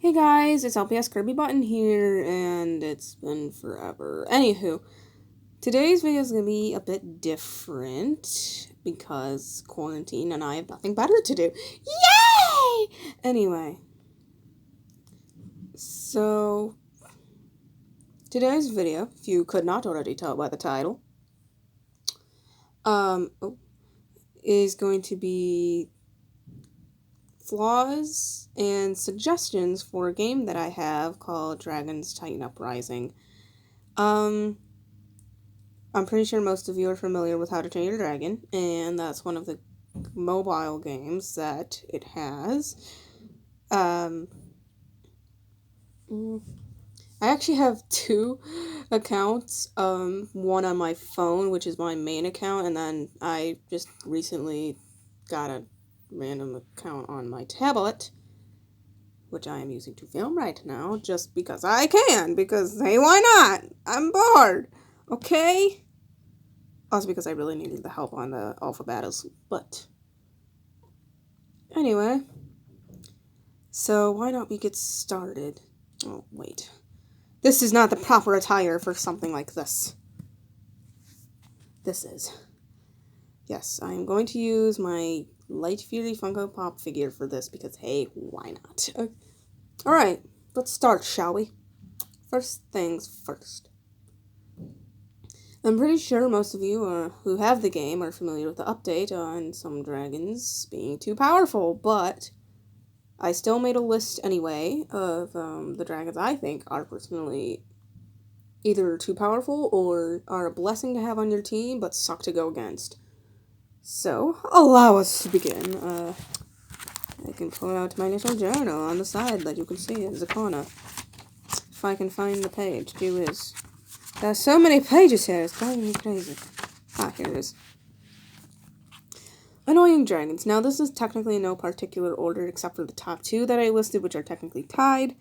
Hey guys, it's LPS Kirby Button here, and it's been forever. Anywho, today's video is going to be a bit different because quarantine and I have nothing better to do. Yay! Anyway, so today's video, if you could not already tell by the title, is going to be flaws and suggestions for a game that I have called Dragon's Titan Uprising. I'm pretty sure most of you are familiar with How to Train Your Dragon, and that's one of the mobile games that it has. I actually have two accounts, one on my phone, which is my main account, and then I just recently got a random account on my tablet, which I am using to film right now, just because I can, because, hey, why not? I'm bored, okay? Also because I really needed the help on the alpha battles, but anyway, so why don't we get started? Oh, wait. This is not the proper attire for something like this. This is. Yes, I am going to use my Light Fury Funko Pop figure for this because, hey, why not? Alright, let's start, shall we? First things first. I'm pretty sure most of you who have the game are familiar with the update on some dragons being too powerful, but I still made a list anyway of the dragons I think are personally either too powerful or are a blessing to have on your team, but suck to go against. So, allow us to begin. I can pull out my little journal on the side that you can see as a corner. If I can find the page, gee whiz. There's so many pages here, it's driving me crazy. Ah, here it is. Annoying dragons. Now, this is technically in no particular order except for the top two that I listed, which are technically tied.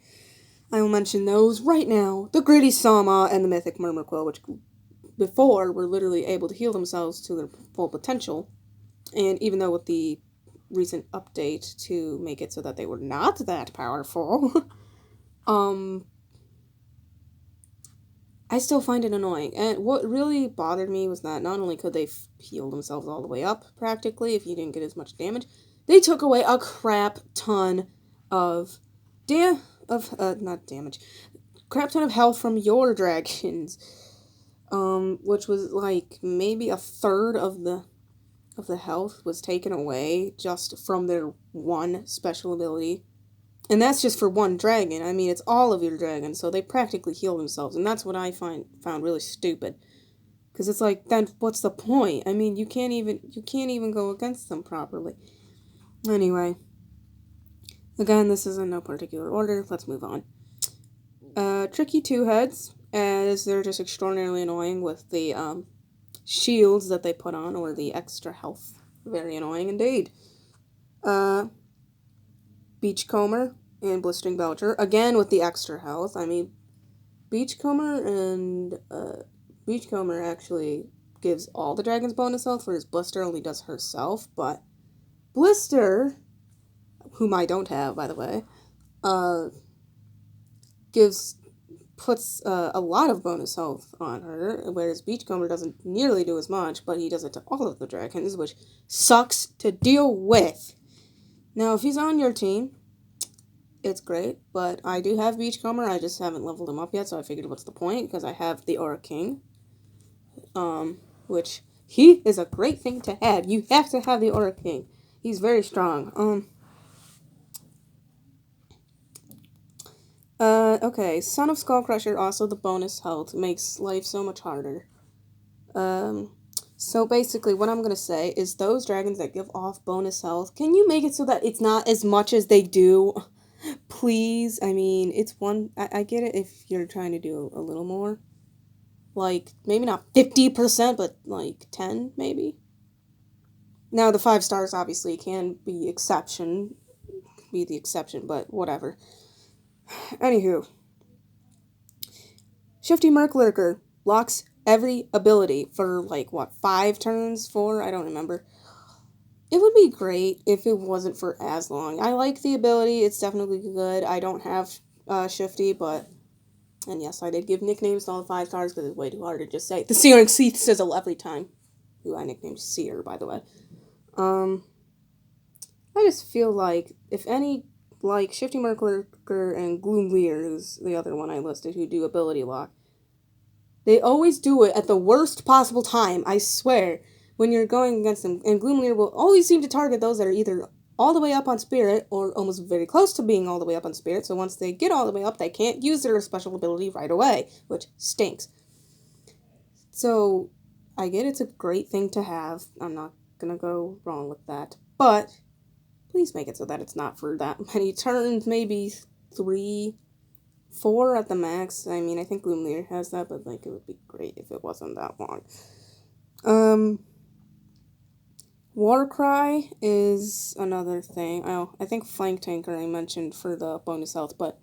I will mention those right now. The Gritty Sama and the Mythic Murmurquill, which before were literally able to heal themselves to their full potential. And even though with the recent update to make it so that they were not that powerful, I still find it annoying. And what really bothered me was that not only could they heal themselves all the way up, practically, if you didn't get as much damage, they took away a crap ton of crap ton of health from your dragons. Which was like maybe a third of the health was taken away just from their one special ability. And that's just for one dragon. I mean, it's all of your dragons, so they practically heal themselves. And that's what I found really stupid. Because it's like, then what's the point? I mean, you can't even go against them properly. Anyway. Again, this is in no particular order. Let's move on. Tricky two heads, as they're just extraordinarily annoying with the shields that they put on, or the extra health. Very annoying indeed. Beachcomber and Blistering Belcher, again with the extra health. I mean, Beachcomber actually gives all the dragons bonus health, whereas Blister only does herself, but Blister, whom I don't have, by the way, puts a lot of bonus health on her, whereas Beachcomber doesn't nearly do as much, but he does it to all of the dragons, which sucks to deal with. Now, if he's on your team, it's great, but I do have Beachcomber, I just haven't leveled him up yet, so I figured what's the point, because I have the Aura King, which, he is a great thing to have. You have to have the Aura King. He's very strong. Okay, Son of Skullcrusher, also the bonus health, makes life so much harder. So basically what I'm gonna say is those dragons that give off bonus health, can you make it so that it's not as much as they do? Please, I mean, it's one, I get it if you're trying to do a little more. Like, maybe not 50%, but like 10, maybe? Now, the 5 stars obviously can be the exception, but whatever. Anywho. Shifty Merc Lurker blocks every ability for, like, what, 5 turns? 4? I don't remember. it would be great if it wasn't for as long. I like the ability, it's definitely good. I don't have Shifty, but. And yes, I did give nicknames to all the 5 stars because it's way too hard to just say. The Searing Seath sizzle every time. Who I nicknamed Seer, by the way. Um, I just feel like if any, like Shifty Murklurker and Gloomleer, who's the other one I listed, who do ability lock, they always do it at the worst possible time, I swear, when you're going against them. And Gloomleer will always seem to target those that are either all the way up on Spirit or almost very close to being all the way up on Spirit. So once they get all the way up, they can't use their special ability right away, which stinks. So I get it's a great thing to have. I'm not gonna go wrong with that. But please make it so that it's not for that many turns, maybe 3, 4 at the max. I mean, I think Gloomleer has that, but like it would be great if it wasn't that long. Warcry is another thing. Oh, I think Flank Tanker I mentioned for the bonus health, but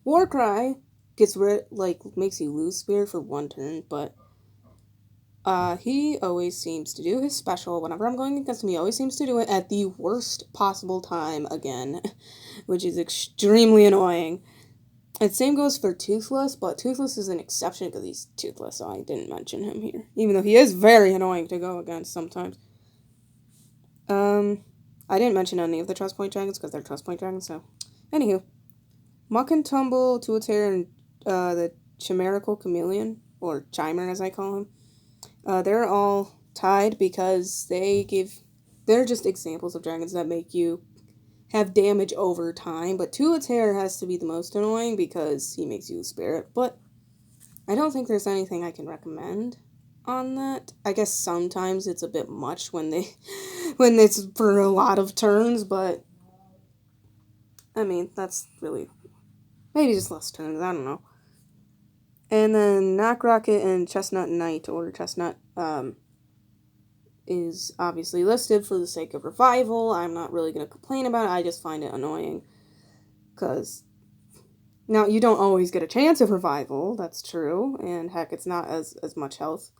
Warcry gets rid, like, makes you lose Spirit for 1 turn, but he always seems to do his special. Whenever I'm going against him, he always seems to do it at the worst possible time again, which is extremely annoying. And same goes for Toothless, but Toothless is an exception because he's toothless, so I didn't mention him here. Even though he is very annoying to go against sometimes. I didn't mention any of the Trust Point Dragons because they're Trust Point Dragons, so. Anywho. Muck and Tumble, Tuatara, and the Chimerical Chameleon, or Chimer as I call him, they're all tied because they're just examples of dragons that make you have damage over time, but Tuatara has to be the most annoying because he makes you a Spirit, but I don't think there's anything I can recommend on that. I guess sometimes it's a bit much when it's for a lot of turns, but I mean, that's really maybe just less turns, I don't know. And then Knock Rocket and Chestnut Knight, or Chestnut, is obviously listed for the sake of revival. I'm not really going to complain about it, I just find it annoying. Because, now, you don't always get a chance of revival, that's true, and heck, it's not as much health,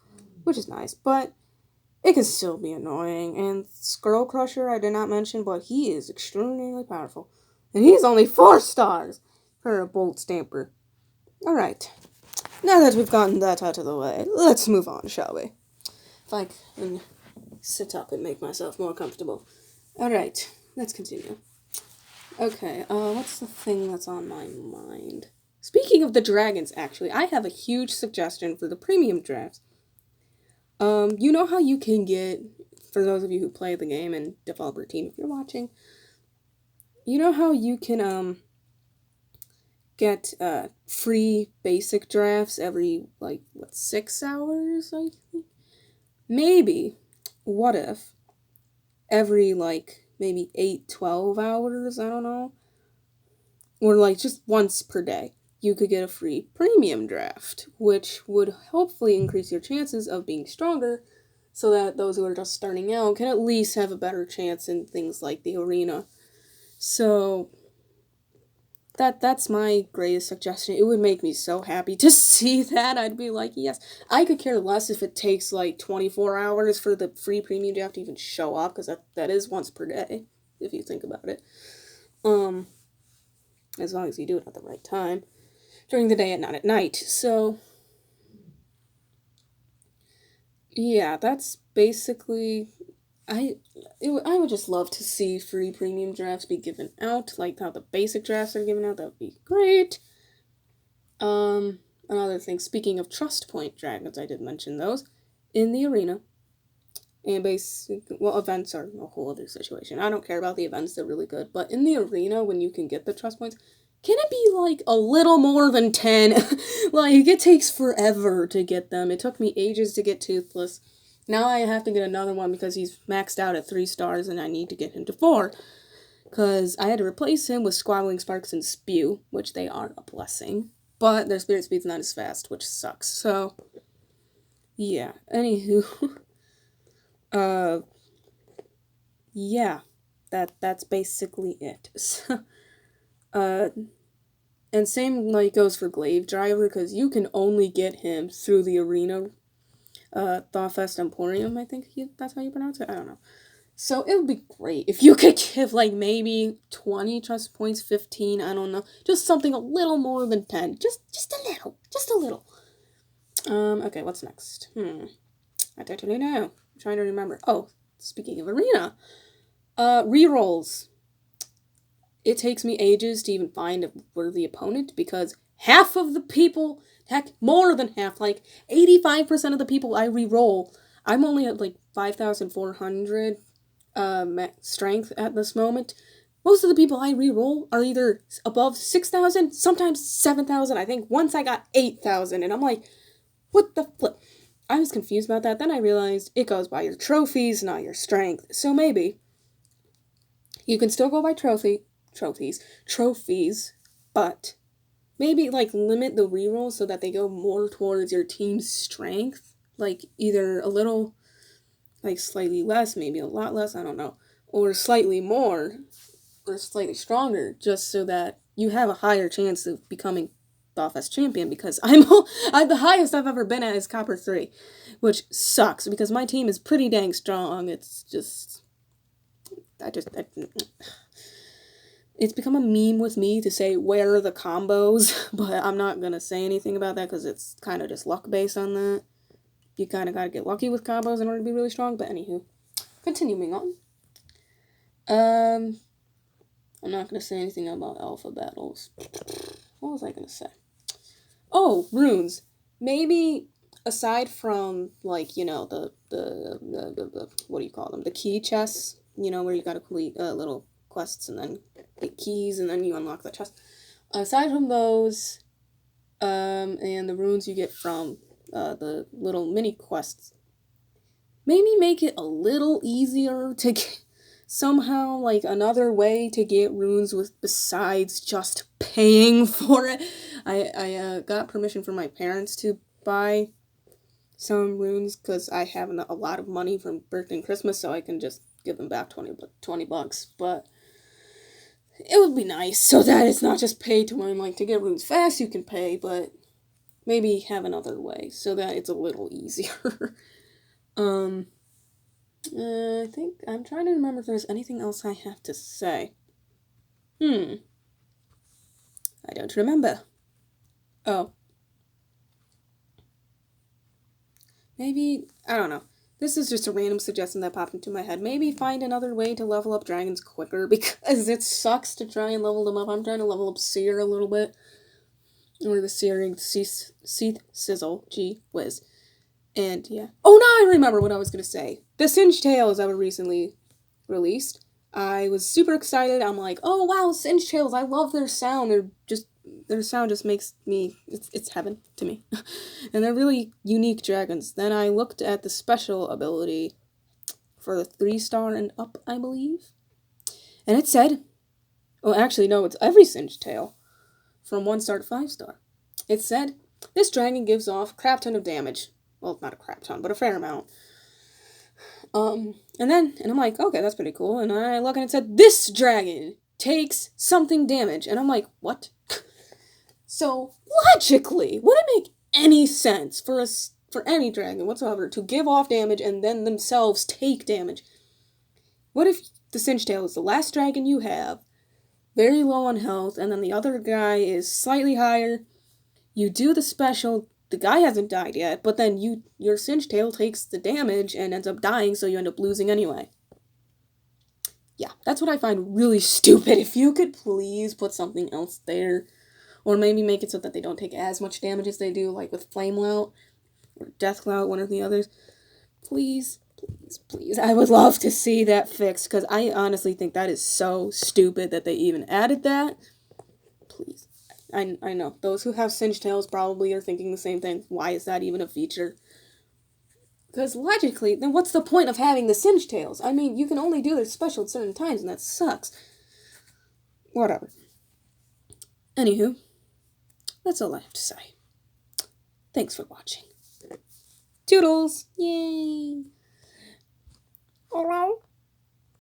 which is nice, but it can still be annoying. And Skrull Crusher, I did not mention, but he is extraordinarily powerful. And he's only 4 stars for a Bolt Stamper. Alright. Now that we've gotten that out of the way, let's move on, shall we? If I can sit up and make myself more comfortable. Alright, let's continue. Okay, what's the thing that's on my mind? Speaking of the dragons, actually, I have a huge suggestion for the premium drafts. You know how you can get, for those of you who play the game and developer team, if you're watching, you know how you can, get, free basic drafts every, 6 hours, I think? Maybe, what if, every, maybe 8, 12 hours, I don't know, or, just once per day, you could get a free premium draft, which would hopefully increase your chances of being stronger, so that those who are just starting out can at least have a better chance in things like the arena. So, that's my greatest suggestion. It would make me so happy to see that. I'd be like, yes. I could care less if it takes 24 hours for the free premium draft to even show up, because that is once per day, if you think about it. As long as you do it at the right time. During the day and not at night. So, yeah, that's basically, I would just love to see free premium drafts be given out, like how the basic drafts are given out. That would be great. Another thing, speaking of Trust Point Dragons, I did mention those in the arena. And events are a whole other situation. I don't care about the events, they're really good. But in the arena, when you can get the Trust Points, can it be, a little more than 10? It takes forever to get them. It took me ages to get Toothless. Now I have to get another one because he's maxed out at 3 stars and I need to get him to 4. Because I had to replace him with Squabbling Sparks and Spew, which they are a blessing. But their Spirit Speed's not as fast, which sucks. So, yeah. Anywho. Yeah. That's basically it. And same goes for Glaive Driver, because you can only get him through the arena, Thawfest Emporium, I think that's how you pronounce it, I don't know. So it would be great if you could give like maybe 20 trust points, 15, I don't know. Just something a little more than 10. Just a little. Just a little. Okay, what's next? I don't really know. I'm trying to remember. Oh, speaking of arena. Rerolls. It takes me ages to even find a worthy opponent because half of the people, heck, more than half, like 85% of the people I re-roll, I'm only at like 5,400 strength at this moment. Most of the people I re-roll are either above 6,000, sometimes 7,000. I think once I got 8,000, and I'm like, what the flip? I was confused about that. Then I realized it goes by your trophies, not your strength. So maybe you can still go by trophies, but maybe like limit the rerolls so that they go more towards your team's strength. Like either a little, like slightly less, maybe a lot less, I don't know, or slightly more, or slightly stronger, just so that you have a higher chance of becoming Belfast champion. Because I'm the highest I've ever been at is Copper 3, which sucks because my team is pretty dang strong. It's just it's become a meme with me to say where are the combos, but I'm not gonna say anything about that because it's kind of just luck based on that. You kind of gotta get lucky with combos in order to be really strong. But anywho, continuing on. I'm not gonna say anything about alpha battles. What was I gonna say? Oh, runes. Maybe aside from like the what do you call them? The key chests. Where you gotta complete little quests and then get keys and then you unlock the chest. Aside from those, and the runes you get from the little mini quests, maybe make it a little easier to get somehow, like another way to get runes with besides just paying for it. I got permission from my parents to buy some runes because I have a lot of money from birthday and Christmas, so I can just give them back 20 bucks. But it would be nice so that it's not just pay to win. Like to get runes fast, you can pay, but maybe have another way so that it's a little easier. I think I'm trying to remember if there's anything else I have to say. I don't remember. Oh. Maybe, I don't know. This is just a random suggestion that popped into my head. Maybe find another way to level up dragons quicker because it sucks to try and level them up. I'm trying to level up Seer a little bit. Or the Searing Seath Sizzle. Gee whiz. And yeah. Oh, now I remember what I was going to say. The Singed Tails that were recently released. I was super excited. I'm like, oh wow, Singed Tails. I love their sound. Their sound just makes me, it's heaven to me. And they're really unique dragons. Then I looked at the special ability for the 3-star and up, I believe. And it said, well actually no, it's every Singed Tail from 1-star to 5-star. It said, this dragon gives off a crap ton of damage. Well, not a crap ton, but a fair amount. And I'm like, okay, that's pretty cool. And I look and it said, this dragon takes something damage. And I'm like, what? So, logically, would it make any sense for any dragon whatsoever to give off damage and then themselves take damage? What if the Singed Tail is the last dragon you have, very low on health, and then the other guy is slightly higher? You do the special, the guy hasn't died yet, but then your Singed Tail takes the damage and ends up dying, so you end up losing anyway. Yeah, that's what I find really stupid. If you could please put something else there. Or maybe make it so that they don't take as much damage as they do, like with Flame Lout or Death Clout, one or the others. Please, please, please. I would love to see that fixed, because I honestly think that is so stupid that they even added that. Please. I know. Those who have Singed Tails probably are thinking the same thing. Why is that even a feature? Because logically, then what's the point of having the Singed Tails? I mean, you can only do their special at certain times, and that sucks. Whatever. Anywho. That's all I have to say. Thanks for watching. Toodles! Yay! Hello?